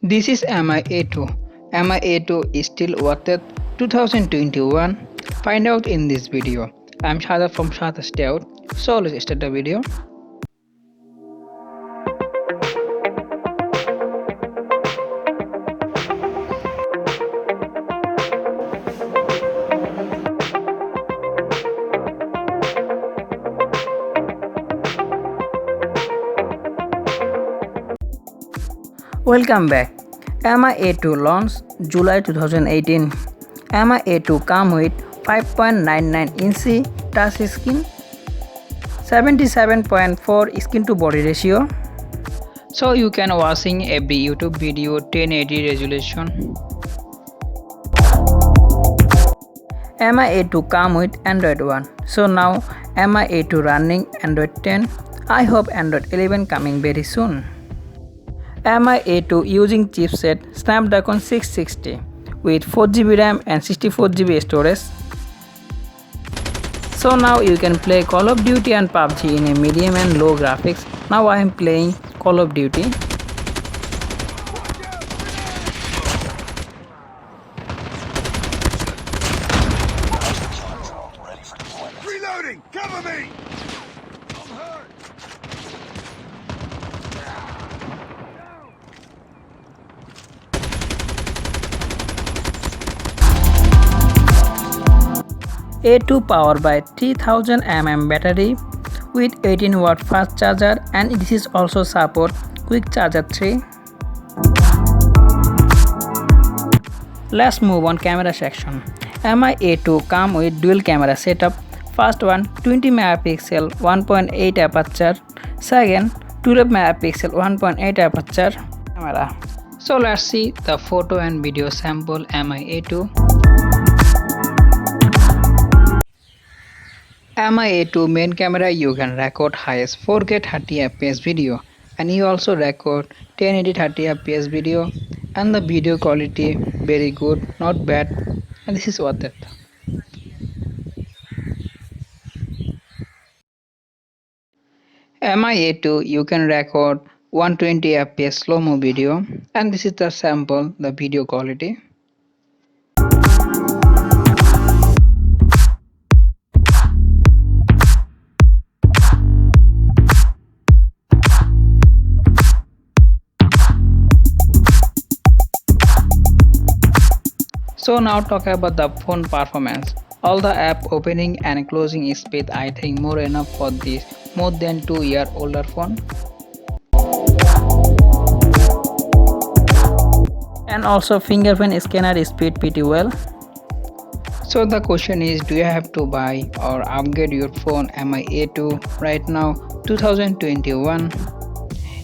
This is Mi A2. Mi A2 is still worth it 2021. Find out in this video. I'm Shadat from SHADAT'S DAYOUT. So let's start the video. Welcome back. Mi A2 launched July 2018. Mi A2 comes with 5.99-inch touchscreen, 77.4 skin to body ratio, so you can watching every YouTube video 1080 resolution. Mi A2 comes with Android 1. So now Mi A2 running Android 10. I hope Android 11 coming very soon. Mi A2 using chipset Snapdragon 660 with 4GB RAM and 64GB storage. So now you can play Call of Duty and PUBG in a medium and low graphics. Now I am playing Call of Duty. Reloading! Cover me! I'm hurt! A2 powered by 3000 mAh battery with 18W fast charger, and this is also support quick charger 3. Let's move on camera section. Mi A2 come with dual camera setup. First one 20 megapixel 1.8 aperture, second 12 megapixel 1.8 aperture camera. So let's see the photo and video sample Mi A2. Mi A2 main camera, you can record highest 4K 30fps video, and you also record 1080 30fps video, and the video quality very good, not bad, and this is worth it. Mi A2 you can record 120fps slow-mo video, and this is the sample the video quality. So now talk about the phone performance. All the app opening and closing speed I think more enough for this more than 2-year-older phone. And also fingerprint scanner speed pretty well. So the question is, do you have to buy or upgrade your phone Mi A2 right now 2021?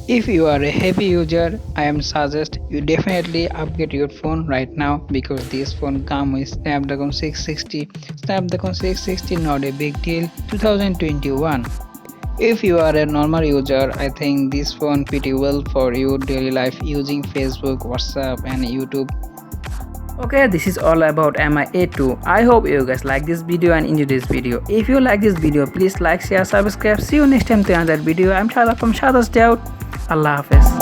If you are a heavy user, I am suggest you definitely upgrade your phone right now, because this phone comes with Snapdragon 660. Snapdragon 660 not a big deal 2021. If you are a normal user, I think this phone pretty well for your daily life using Facebook, WhatsApp and YouTube. Okay, this is all about Mi A2. I hope you guys like this video and enjoy this video. If you like this video, please like, share, subscribe. See you next time to another video. I'm Shadat from SHADAT'S DAYOUT. Allah Hafiz.